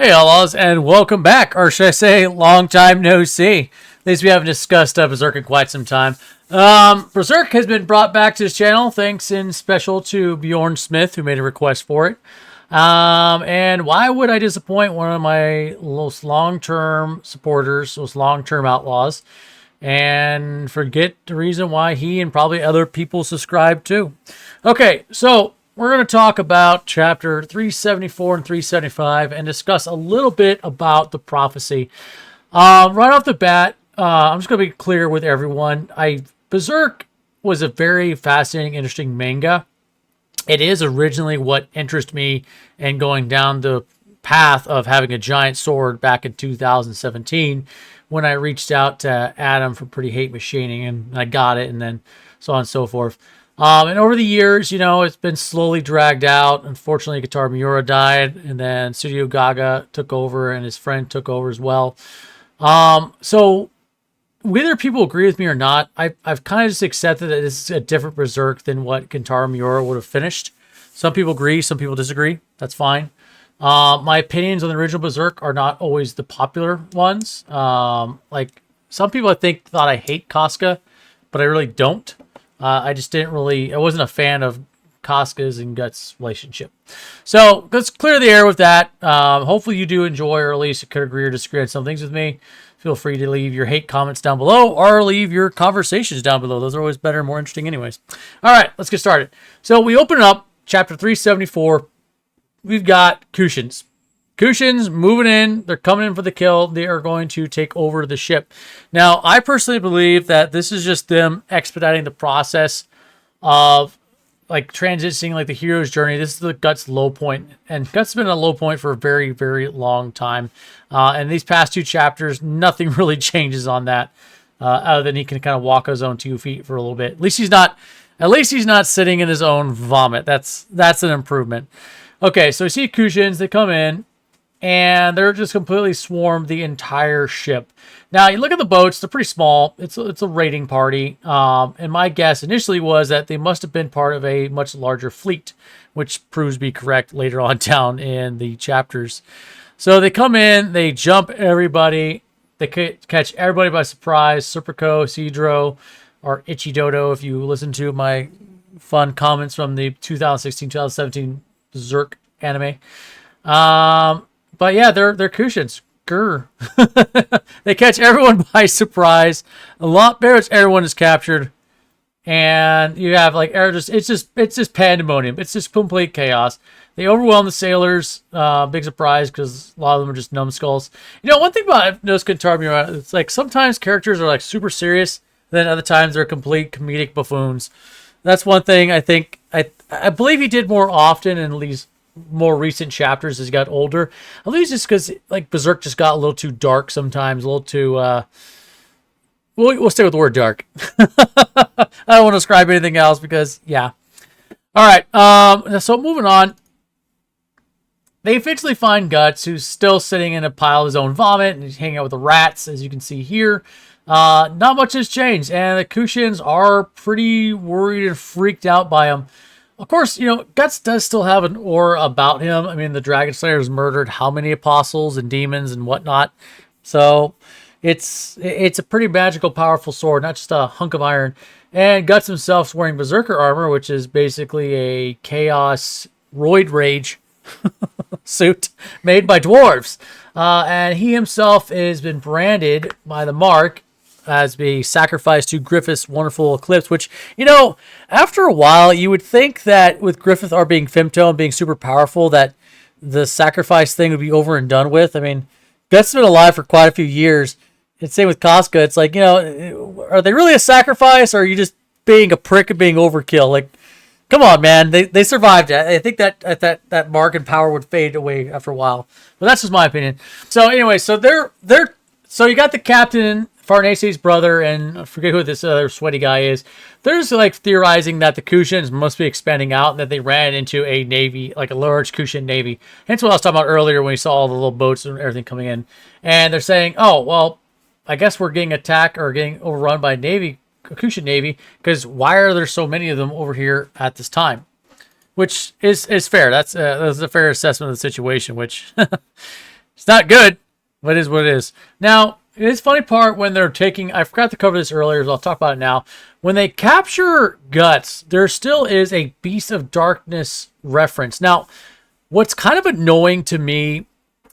Hey, Outlaws, and welcome back, or should I say, long time no see. At least we haven't discussed Berserk in quite some time. Berserk has been brought back to this channel, thanks in special to Bjorn Smith, who made a request for it. And why would I disappoint one of my most long-term supporters, most long-term Outlaws, and forget the reason why he and probably other people subscribe too? Okay, so we're going to talk about chapter 374 and 375 and discuss a little bit about the prophecy. Right off the bat, I'm just going to be clear with everyone. Berserk was a very fascinating, interesting manga. It is originally what interested me in going down the path of having a giant sword back in 2017 when I reached out to Adam from Pretty Hate Machining, and I got it, and then so on and so forth. And over the years, you know, it's been slowly dragged out. Unfortunately, Guitar Miura died, and then Studio Gaga took over, and his friend took over as well. So whether people agree with me or not, I've kind of just accepted that this is a different Berserk than what Kentaro Miura would have finished. Some people agree, some people disagree. That's fine. My opinions on the original Berserk are not always the popular ones. Like some people, I think, thought I hate Casca, but I really don't. I just I wasn't a fan of Casca's and Guts' relationship. So let's clear the air with that. Hopefully you do enjoy, or at least could agree or disagree on some things with me. Feel free to leave your hate comments down below or leave your conversations down below. Those are always better and more interesting anyways. All right, let's get started. So we open up chapter 374. We've got Kushins. Kushins moving in. They're coming in for the kill. They are going to take over the ship. Now, I personally believe that this is just them expediting the process of like transitioning like the hero's journey. This is the Guts low point. And Guts has been a low point for a very, very long time. And these past two chapters, nothing really changes on that. Other than he can kind of walk his own 2 feet for a little bit. At least he's not sitting in his own vomit. That's an improvement. Okay, so we see Kushins, they come in, and they're just completely swarmed the entire ship. Now, you look at the boats, they're pretty small. It's a raiding party. And my guess initially was that they must have been part of a much larger fleet, which proves to be correct later on down in the chapters. So they come in, they jump everybody, they catch everybody by surprise. Serpico, Cedro, or Ichidodo, if you listen to my fun comments from the 2016-2017 Berserk anime. But yeah, they're Kushins. Grr. They catch everyone by surprise. A lot better. Everyone is captured, and you have like it's just pandemonium. It's just complete chaos. They overwhelm the sailors. Big surprise because a lot of them are just numbskulls. You know, one thing about No Kentaro Miura, it's like sometimes characters are like super serious, then other times they're complete comedic buffoons. That's one thing I think I believe he did more often in these more recent chapters as he got older. At least just because like Berserk just got a little too dark sometimes, a little too we'll stay with the word dark. I don't want to describe anything else because yeah. All right, so moving on. They eventually find Guts, who's still sitting in a pile of his own vomit, and he's hanging out with the rats, as you can see here. Not much has changed, and the Kushins are pretty worried and freaked out by him. Of course, you know, Guts does still have an aura about him. I mean, the Dragon Slayer has murdered how many apostles and demons and whatnot. So it's a pretty magical, powerful sword, not just a hunk of iron. And Guts himself is wearing Berserker armor, which is basically a Chaos Roid Rage suit made by dwarves. And he himself has been branded by the mark as being sacrificed to Griffith's wonderful eclipse, which, you know, after a while, you would think that with Griffith being Femto and being super powerful, that the sacrifice thing would be over and done with. I mean, Guts has been alive for quite a few years. And same with Casca. It's like, you know, are they really a sacrifice, or are you just being a prick and being overkill? Like, come on, man. They survived it. I think that mark and power would fade away after a while. But that's just my opinion. So anyway, so so you got the captain, Farnace's brother, and I forget who this other sweaty guy is. There's like theorizing that the Kushins must be expanding out and that they ran into a navy, like a large Kushin navy. Hence what I was talking about earlier when we saw all the little boats and everything coming in. And they're saying, oh, well, I guess we're getting attacked or getting overrun by a Kushin navy, because why are there so many of them over here at this time? Which is fair. That's a fair assessment of the situation, which It's not good, but it is what it is. Now, it's funny part when they're taking, I forgot to cover this earlier, so I'll talk about it now. When they capture Guts, there still is a Beast of Darkness reference. Now, what's kind of annoying to me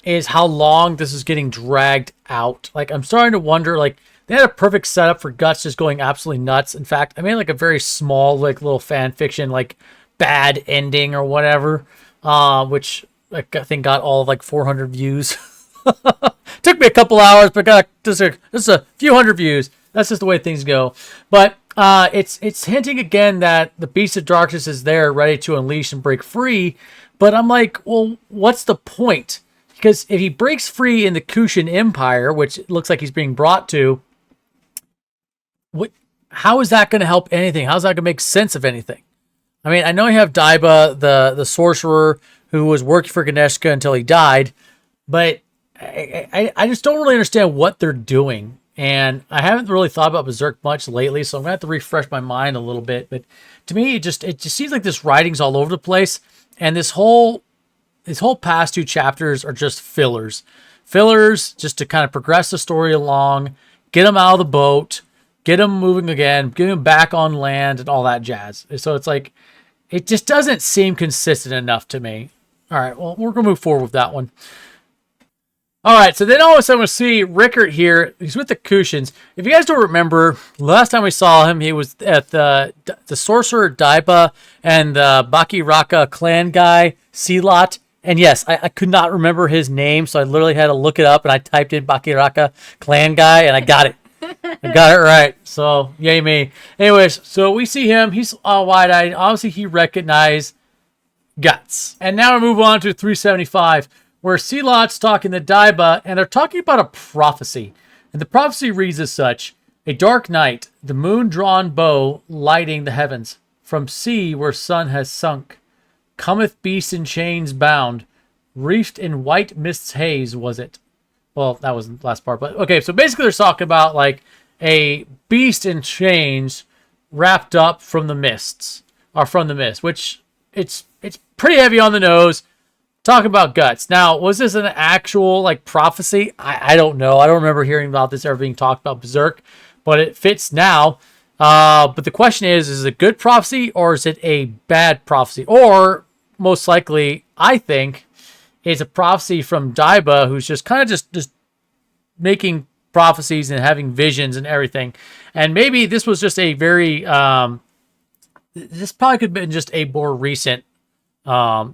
is how long this is getting dragged out. Like, I'm starting to wonder, like, they had a perfect setup for Guts just going absolutely nuts. In fact, I made like a very small, like, little fan fiction, like, bad ending or whatever, which like, I think got all of, like 400 views. Took me a couple hours, but got just a few hundred views. That's just the way things go. But it's hinting again that the Beast of Darkness is there, ready to unleash and break free. But I'm like, well, what's the point? Because if he breaks free in the Kushan Empire, which it looks like he's being brought to, how is that going to help anything? How's that going to make sense of anything? I mean, I know you have Daiba, the sorcerer, who was working for Ganeshka until he died, but I just don't really understand what they're doing. And I haven't really thought about Berserk much lately, so I'm going to have to refresh my mind a little bit. But to me, it just seems like this writing's all over the place, and this whole past 2 chapters are just fillers. Fillers just to kind of progress the story along, get them out of the boat, get them moving again, get them back on land, and all that jazz. So it's like, it just doesn't seem consistent enough to me. All right, well, we're going to move forward with that one. All right, so then all of a sudden we see Rickert here. He's with the Kushans. If you guys don't remember, last time we saw him, he was at the sorcerer Daiba and the Bakiraka clan guy, Sealot. And yes, I could not remember his name, so I literally had to look it up, and I typed in Bakiraka clan guy, and I got it. I got it right. So, yay me. Anyways, so we see him. He's all wide-eyed. Obviously, he recognized Guts. And now we move on to 375, where Sealot's talking to Daiba, and they're talking about a prophecy. And the prophecy reads as such: a dark night, the moon-drawn bow lighting the heavens. From sea where sun has sunk, cometh beast in chains bound, reefed in white mist's haze was it. Well, that was the last part, but okay, so basically they're talking about like a beast in chains wrapped up from the mists, or from the mist, which it's pretty heavy on the nose. Talking about Guts. Now, was this an actual like prophecy? I don't know. I don't remember hearing about this ever being talked about Berserk, but it fits now. But the question is it a good prophecy or is it a bad prophecy? Or most likely, I think, it's a prophecy from Daiba, who's just kind of just making prophecies and having visions and everything. And maybe this was just a very, this probably could have been just a more recent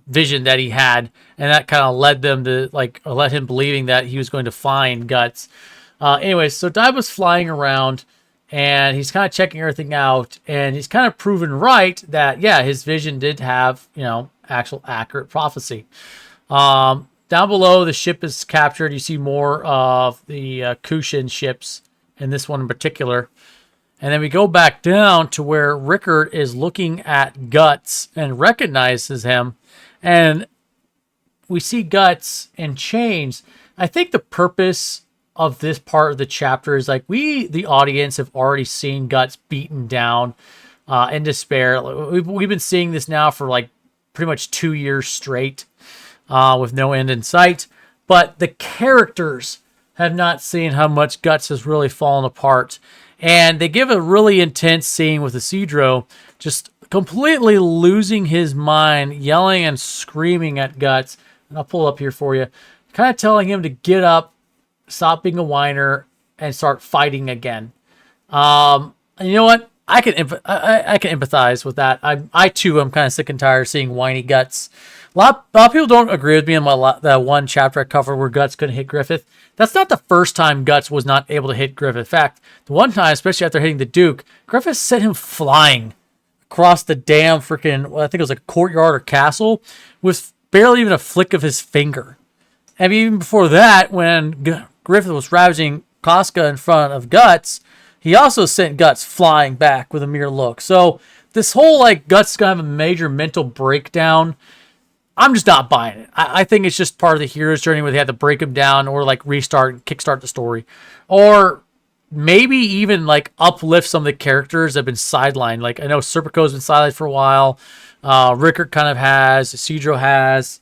vision that he had, and that kind of led them to let him believing that he was going to find Guts. Anyways, so Daiba's flying around, and he's kind of checking everything out, and he's kind of proven right that, yeah, his vision did have, actual accurate prophecy. Down below, the ship is captured. You see more of the Kushan ships, and this one in particular. And then we go back down to where Rickert is looking at Guts and recognizes him. And we see Guts in chains. I think the purpose of this part of the chapter is like we, the audience, have already seen Guts beaten down in despair. We've been seeing this now for like pretty much 2 years straight with no end in sight. But the characters have not seen how much Guts has really fallen apart. And they give a really intense scene with Isidro just completely losing his mind, yelling and screaming at Guts. And I'll pull up here for you. Kind of telling him to get up, stop being a whiner, and start fighting again. And you know what? I can empathize with that. I too am kind of sick and tired of seeing whiny Guts. A lot of people don't agree with me on that one chapter I covered where Guts couldn't hit Griffith. That's not the first time Guts was not able to hit Griffith. In fact, the one time, especially after hitting the Duke, Griffith sent him flying across the damn freaking, I think it was like a courtyard or castle, with barely even a flick of his finger. And even before that, when Griffith was ravaging Casca in front of Guts, he also sent Guts flying back with a mere look. So this whole Guts is going to have a major mental breakdown, I'm just not buying it. I think it's just part of the hero's journey where they have to break him down or restart and kickstart the story. Or maybe even uplift some of the characters that have been sidelined. I know Serpico's been sidelined for a while. Rickert kind of has. Isidro has.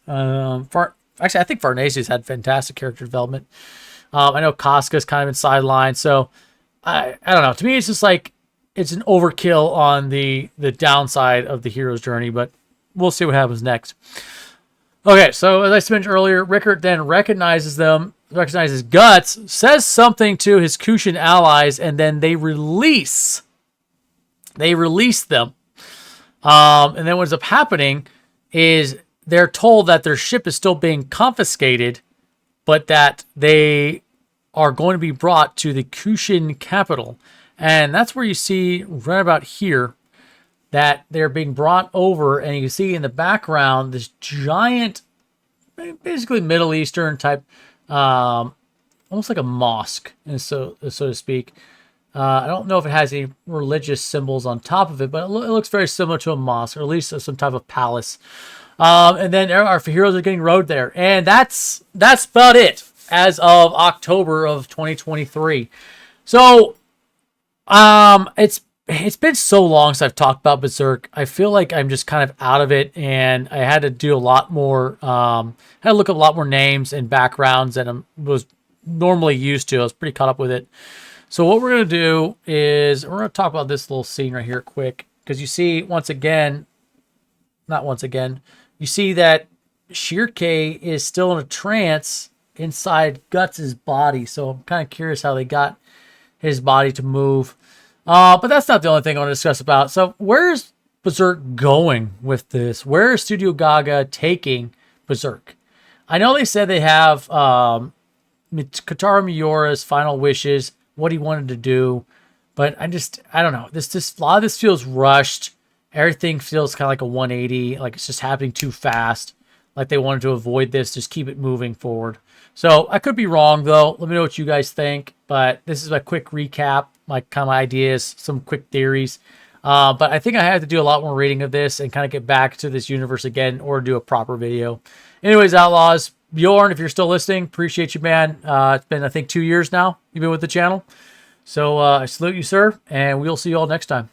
Actually, I think Farnese's had fantastic character development. I know Casca's kind of been sidelined, so I don't know. To me, it's just like it's an overkill on the downside of the hero's journey, but we'll see what happens next. Okay, so as I mentioned earlier, Rickard then recognizes Guts, says something to his Kushan allies, and then they release them. And then what ends up happening is they're told that their ship is still being confiscated, but that they are going to be brought to the Kushan capital. And that's where you see right about here that they're being brought over, and you can see in the background this giant, basically Middle Eastern type, almost like a mosque, so to speak. I don't know if it has any religious symbols on top of it, but it looks very similar to a mosque, or at least some type of palace. And then our heroes are getting rode there, and that's about it as of October of 2023. So, it's been so long since I've talked about Berserk. I feel like I'm just kind of out of it, and I had to do a lot more. Had to look up a lot more names and backgrounds than I was normally used to. I was pretty caught up with it. So what we're going to do is we're going to talk about this little scene right here quick, because you see you see that Shirke is still in a trance inside Guts' body. So I'm kind of curious how they got his body to move. But that's not the only thing I want to discuss about. So where's Berserk going with this? Where is Studio Gaga taking Berserk? I know they said they have Kotaro Miura's final wishes, what he wanted to do, but I don't know. A lot of this feels rushed. Everything feels kind of like a 180, like it's just happening too fast. Like they wanted to avoid this, just keep it moving forward. So I could be wrong though. Let me know what you guys think. But this is a quick recap, my kind of ideas, some quick theories. But I think I have to do a lot more reading of this and kind of get back to this universe again, or do a proper video. Anyways, Outlaws, Bjorn, if you're still listening, appreciate you, man. It's been, I think, 2 years now you've been with the channel. So I salute you, sir, and we'll see you all next time.